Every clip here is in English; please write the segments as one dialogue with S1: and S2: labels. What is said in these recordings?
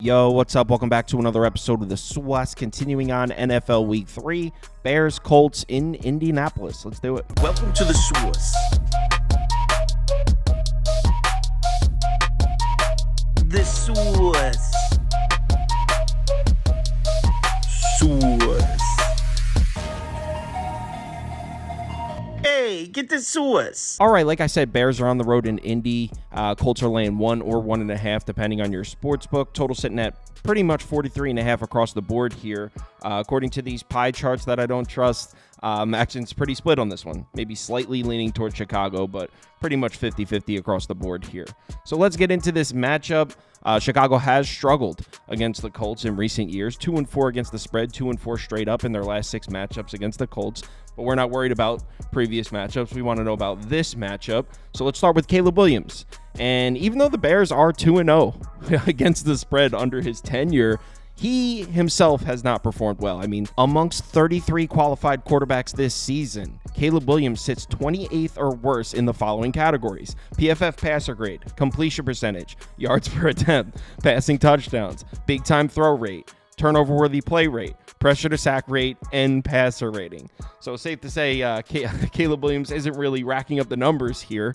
S1: Yo, what's up? Welcome back to another episode of the SWAS, continuing on NFL Week 3, Bears, Colts in Indianapolis. Let's do it.
S2: Welcome to the SWAS. The SWAS. SWAS. Hey, get the SWAS.
S1: All right, like I said, Bears are on the road in Indy. Colts are laying 1 or 1.5, depending on your sports book. Total sitting at pretty much 43.5 across the board here. According to these pie charts that I don't trust, action's pretty split on this one. Maybe slightly leaning towards Chicago, but pretty much 50-50 across the board here. So let's get into this matchup. Chicago has struggled against the Colts in recent years. 2-4 against the spread, 2-4 straight up in their last 6 matchups against the Colts. But we're not worried about previous matchups. We want to know about this matchup. So let's start with Caleb Williams. And even though the Bears are 2-0 against the spread under his tenure, he himself has not performed well. I mean, amongst 33 qualified quarterbacks this season, Caleb Williams sits 28th or worse in the following categories: PFF passer grade, completion percentage, yards per attempt, passing touchdowns, big time throw rate, turnover worthy play rate, pressure to sack rate, and passer rating. So safe to say Caleb Williams isn't really racking up the numbers here.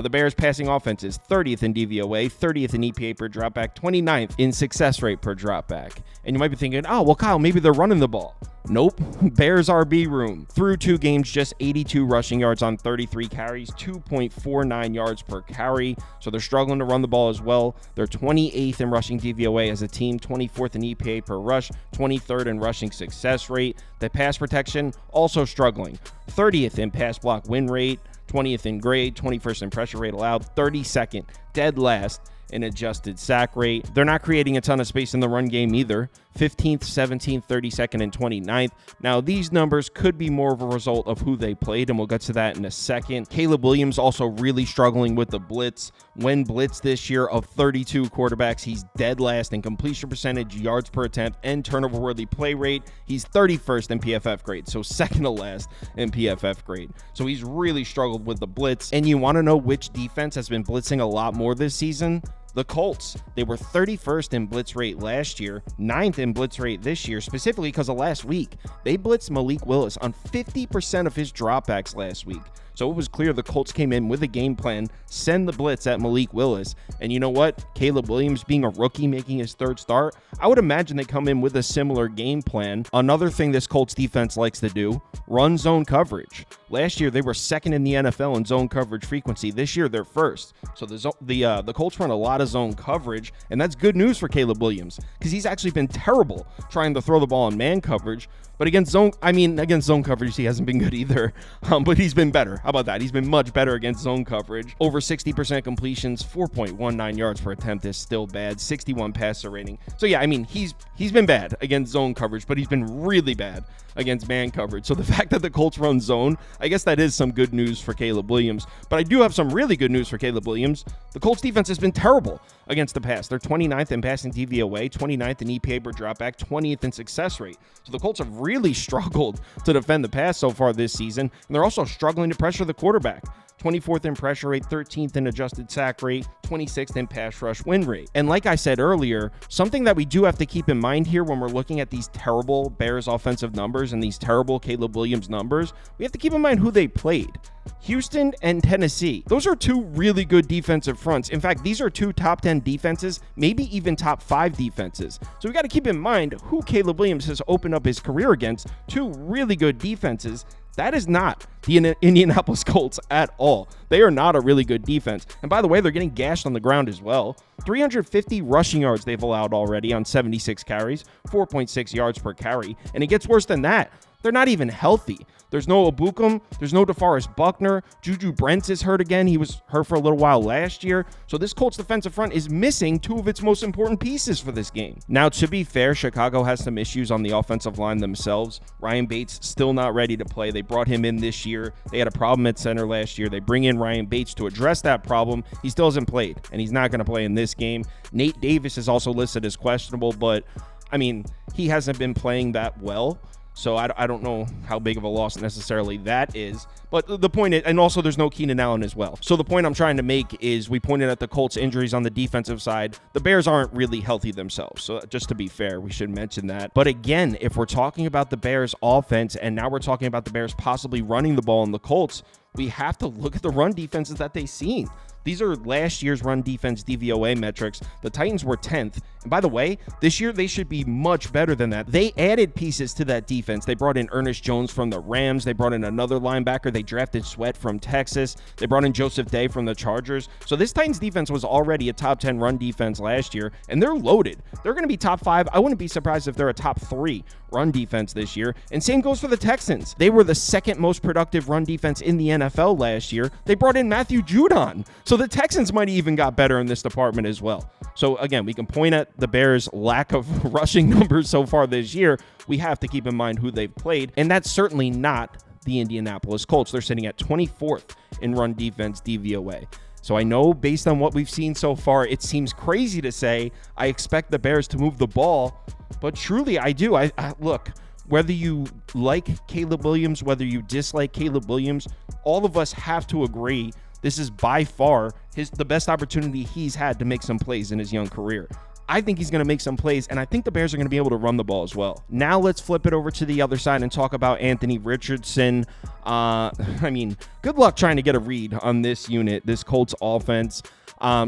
S1: The Bears passing offense is 30th in DVOA, 30th in EPA per dropback, 29th in success rate per dropback. And you might be thinking, oh, well, Kyle, maybe they're running the ball. Nope. Bears RB room. Through 2 games, just 82 rushing yards on 33 carries, 2.49 yards per carry. So they're struggling to run the ball as well. They're 28th in rushing DVOA as a team, 24th in EPA per rush, 23rd in rushing success rate. The pass protection also struggling. 30th in pass block win rate, 20th in grade, 21st in pressure rate allowed, 32nd, dead last in adjusted sack rate. They're not creating a ton of space in the run game either. 15th, 17th, 32nd, and 29th. Now, these numbers could be more of a result of who they played, and we'll get to that in a second. Caleb Williams also really struggling with the blitz. When blitzed this year, of 32 quarterbacks, he's dead last in completion percentage, yards per attempt, and turnover-worthy play rate. He's 31st in PFF grade, so second to last in PFF grade. So he's really struggled with the blitz. And you want to know which defense has been blitzing a lot more this season? The Colts. They were 31st in blitz rate last year, 9th in blitz rate this year, specifically because of last week. They blitzed Malik Willis on 50% of his dropbacks last week. So it was clear the Colts came in with a game plan, send the blitz at Malik Willis. And you know what? Caleb Williams being a rookie making his 3rd start, I would imagine they come in with a similar game plan. Another thing this Colts defense likes to do, run zone coverage. Last year, they were 2nd in the NFL in zone coverage frequency. This year, they're 1st. So the Colts run a lot of zone coverage, and that's good news for Caleb Williams because he's actually been terrible trying to throw the ball in man coverage. But against zone coverage, he hasn't been good either. But he's been better. How about that? He's been much better against zone coverage. Over 60% completions, 4.19 yards per attempt is still bad. 61 passer rating. So yeah, I mean, he's been bad against zone coverage, but he's been really bad against man coverage. So the fact that the Colts run zone, I guess that is some good news for Caleb Williams. But I do have some really good news for Caleb Williams. The Colts defense has been terrible against the pass. They're 29th in passing DVOA, 29th in EPA per dropback, 20th in success rate. So the Colts have really struggled to defend the pass so far this season. And they're also struggling to pressure the quarterback. 24th in pressure rate, 13th in adjusted sack rate, 26th in pass rush win rate. And like I said earlier, something that we do have to keep in mind here when we're looking at these terrible Bears offensive numbers and these terrible Caleb Williams numbers, we have to keep in mind who they played. Houston and Tennessee. Those are 2 really good defensive fronts. In fact, these are 2 top 10 defenses, maybe even top 5 defenses. So we got to keep in mind who Caleb Williams has opened up his career against. 2 really good defenses. That is not the Indianapolis Colts at all. They are not a really good defense. And by the way, they're getting gashed on the ground as well. 350 rushing yards they've allowed already on 76 carries, 4.6 yards per carry. And it gets worse than that. They're not even healthy. There's no Abukum. There's no DeForest Buckner. Juju Brents is hurt again. He was hurt for a little while last year. So this Colts defensive front is missing 2 of its most important pieces for this game. Now, to be fair, Chicago has some issues on the offensive line themselves. Ryan Bates still not ready to play. They brought him in this year. They had a problem at center last year. They bring in Ryan Bates to address that problem. He still hasn't played, and he's not going to play in this game. Nate Davis is also listed as questionable, but, I mean, he hasn't been playing that well. So I don't know how big of a loss necessarily that is. But the point is, and also there's no Keenan Allen as well. So the point I'm trying to make is we pointed at the Colts injuries on the defensive side. The Bears aren't really healthy themselves. So just to be fair, we should mention that. But again, if we're talking about the Bears offense and now we're talking about the Bears possibly running the ball in the Colts, we have to look at the run defenses that they've seen. These are last year's run defense DVOA metrics. The Titans were 10th. And by the way, this year they should be much better than that. They added pieces to that defense. They brought in Ernest Jones from the Rams. They brought in another linebacker. They drafted Sweat from Texas. They brought in Joseph Day from the Chargers. So this Titans defense was already a top 10 run defense last year, and they're loaded. They're going to be top 5. I wouldn't be surprised if they're a top 3 run defense this year. And same goes for the Texans. They were the second most productive run defense in the NFL last year. They brought in Matthew Judon. So the Texans might have even got better in this department as well. So again, we can point at the Bears' lack of rushing numbers so far this year. We have to keep in mind who they've played, and that's certainly not the Indianapolis Colts. They're sitting at 24th in run defense DVOA. So I know based on what we've seen so far, it seems crazy to say I expect the Bears to move the ball, but truly I do. I look, whether you like Caleb Williams, whether you dislike Caleb Williams, all of us have to agree this is by far the best opportunity he's had to make some plays in his young career. I think he's going to make some plays, and I think the Bears are going to be able to run the ball as well. Now let's flip it over to the other side and talk about Anthony Richardson. Good luck trying to get a read on this unit, this Colts offense.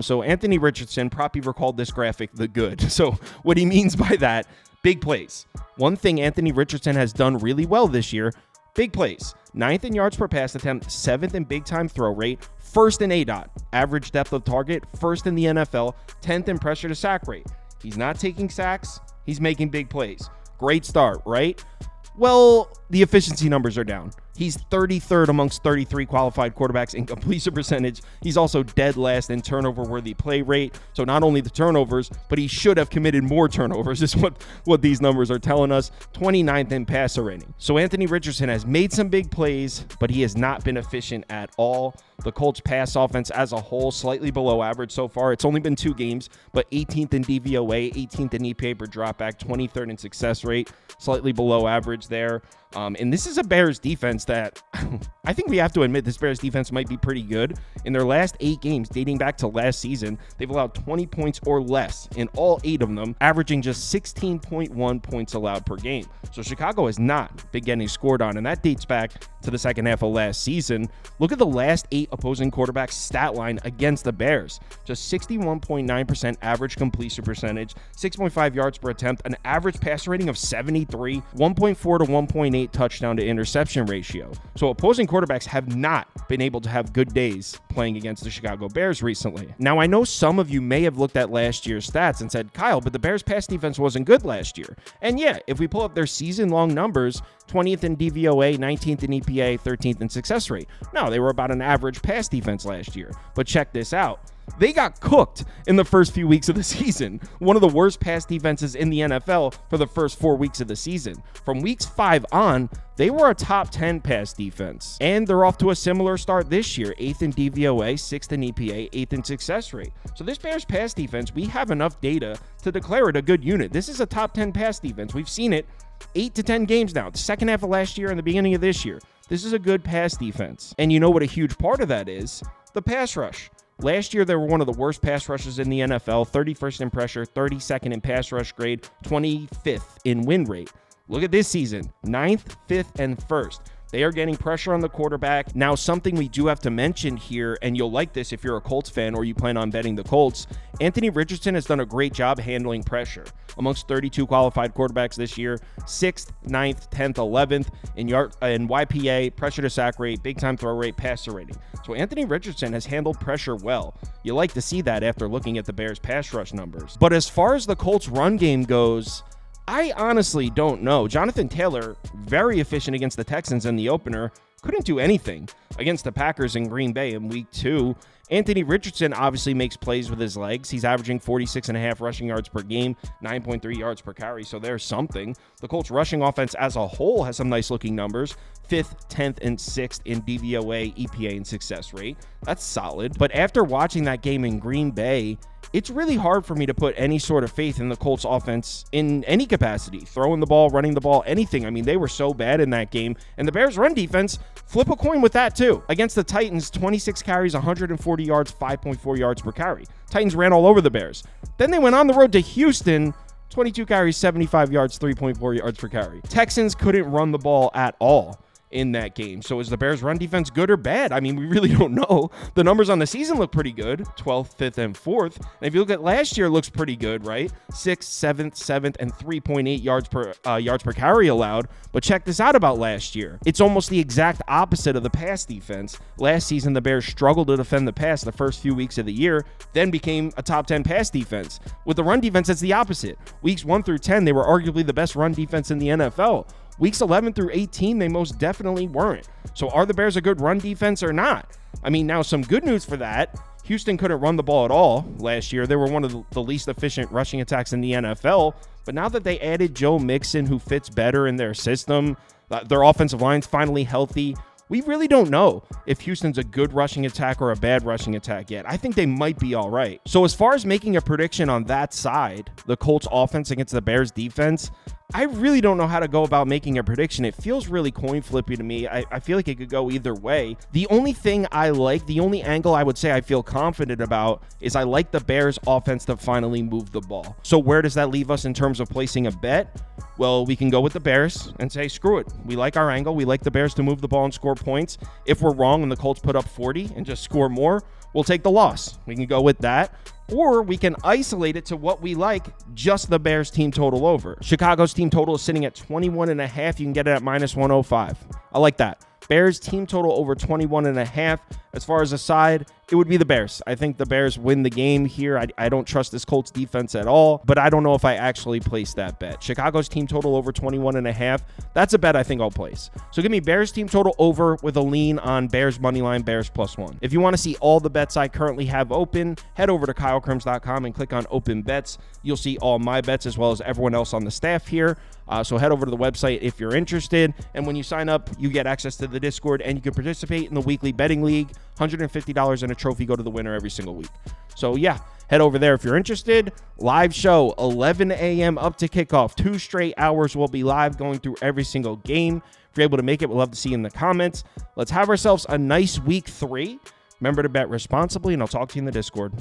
S1: So Anthony Richardson, Proppy recalled this graphic the good. So what he means by that, big plays. One thing Anthony Richardson has done really well this year, big plays. 9th in yards per pass attempt, 7th in big time throw rate, 1st in ADOT, average depth of target, 1st in the NFL, 10th in pressure to sack rate. He's not taking sacks, he's making big plays. Great start, right? Well, the efficiency numbers are down. He's 33rd amongst 33 qualified quarterbacks in completion percentage. He's also dead last in turnover-worthy play rate. So not only the turnovers, but he should have committed more turnovers is what these numbers are telling us. 29th in passer rating. So Anthony Richardson has made some big plays, but he has not been efficient at all. The Colts pass offense as a whole, slightly below average so far. It's only been 2 games, but 18th in DVOA, 18th in EPA per dropback, 23rd in success rate, slightly below average there. And this is a Bears defense that I think we have to admit this Bears defense might be pretty good. In their last 8 games dating back to last season, they've allowed 20 points or less in all 8 of them, averaging just 16.1 points allowed per game. So Chicago has not been getting scored on, and that dates back to the second half of last season. Look at the last 8 opposing quarterbacks stat line against the Bears. Just 61.9% average completion percentage, 6.5 yards per attempt, an average passer rating of 73, 1.4 to 1.8 touchdown to interception ratio. So opposing quarterbacks have not been able to have good days playing against the Chicago Bears recently. Now, I know some of you may have looked at last year's stats and said, Kyle, but the Bears pass defense wasn't good last year. And yeah, if we pull up their season-long numbers, 20th in DVOA, 19th in EPA, 13th in success rate. No, they were about an average pass defense last year. But check this out. They got cooked in the first few weeks of the season. One of the worst pass defenses in the NFL for the first 4 weeks of the season. From weeks 5 on, they were a top 10 pass defense. And they're off to a similar start this year. 8th in DVOA, 6th in EPA, 8th in success rate. So this Bears pass defense, we have enough data to declare it a good unit. This is a top 10 pass defense. We've seen it 8 to 10 games now. The second half of last year and the beginning of this year. This is a good pass defense. And you know what a huge part of that is? The pass rush. Last year, they were one of the worst pass rushes in the NFL, 31st in pressure, 32nd in pass rush grade, 25th in win rate. Look at this season, 9th, 5th, and 1st. They are getting pressure on the quarterback. Now, something we do have to mention here, and you'll like this if you're a Colts fan or you plan on betting the Colts, Anthony Richardson has done a great job handling pressure. Amongst 32 qualified quarterbacks this year, 6th, 9th, 10th, 11th in YPA, pressure to sack rate, big time throw rate, passer rating. So Anthony Richardson has handled pressure well. You like to see that after looking at the Bears pass rush numbers. But as far as the Colts run game goes, I honestly don't know. Jonathan Taylor, very efficient against the Texans in the opener, couldn't do anything against the Packers in Green Bay in week 2. Anthony Richardson obviously makes plays with his legs. He's averaging 46.5 rushing yards per game, 9.3 yards per carry, so there's something. The Colts rushing offense as a whole has some nice looking numbers. 5th, 10th, and 6th in DVOA, EPA, and success rate. That's solid. But after watching that game in Green Bay, it's really hard for me to put any sort of faith in the Colts offense in any capacity. Throwing the ball, running the ball, anything. I mean, they were so bad in that game. And the Bears' run defense, flip a coin with that too. Against the Titans, 26 carries, 140 yards, 5.4 yards per carry. Titans ran all over the Bears. Then they went on the road to Houston, 22 carries, 75 yards, 3.4 yards per carry. Texans couldn't run the ball at all in that game. So is the Bears' run defense good or bad? I mean, we really don't know. The numbers on the season look pretty good, 12th, 5th, and 4th. And if you look at last year, it looks pretty good, right? 6th, 7th, and 3.8 yards per carry allowed. But check this out about last year. It's almost the exact opposite of the pass defense. Last season, the Bears struggled to defend the pass the first few weeks of the year, then became a top 10 pass defense. With the run defense, it's the opposite. Weeks 1 through 10, they were arguably the best run defense in the NFL. Weeks 11 through 18, they most definitely weren't. So are the Bears a good run defense or not? I mean, now some good news for that. Houston couldn't run the ball at all last year. They were one of the least efficient rushing attacks in the NFL. But now that they added Joe Mixon, who fits better in their system, their offensive line's finally healthy, we really don't know if Houston's a good rushing attack or a bad rushing attack yet. I think they might be all right. So as far as making a prediction on that side, the Colts offense against the Bears defense, I really don't know how to go about making a prediction. It feels really coin flippy to me. I feel like it could go either way. The only thing I like, the only angle I would say I feel confident about is I like the Bears offense to finally move the ball. So where does that leave us in terms of placing a bet? Well, we can go with the Bears and say, screw it. We like our angle. We like the Bears to move the ball and score points. If we're wrong and the Colts put up 40 and just score more, we'll take the loss. We can go with that. Or we can isolate it to what we like, just the Bears team total over. Chicago's team total is sitting at 21.5. You can get it at -105. I like that. Bears team total over 21.5. As far as a side, it would be the Bears. I think the Bears win the game here. I don't trust this Colts defense at all, but I don't know if I actually place that bet. Chicago's team total over 21.5. That's a bet I think I'll place. So give me Bears team total over with a lean on Bears money line, Bears +1. If you want to see all the bets I currently have open, head over to KyleKirms.com and click on open bets. You'll see all my bets as well as everyone else on the staff here. So head over to the website if you're interested. And when you sign up, you get access to the Discord and you can participate in the weekly betting league. $150 and a trophy go to the winner every single week. So yeah, head over there if you're interested. Live show, 11 a.m. up to kickoff. 2 straight hours will be live going through every single game. If you're able to make it, we'd love to see you in the comments. Let's have ourselves a nice week 3. Remember to bet responsibly, and I'll talk to you in the Discord.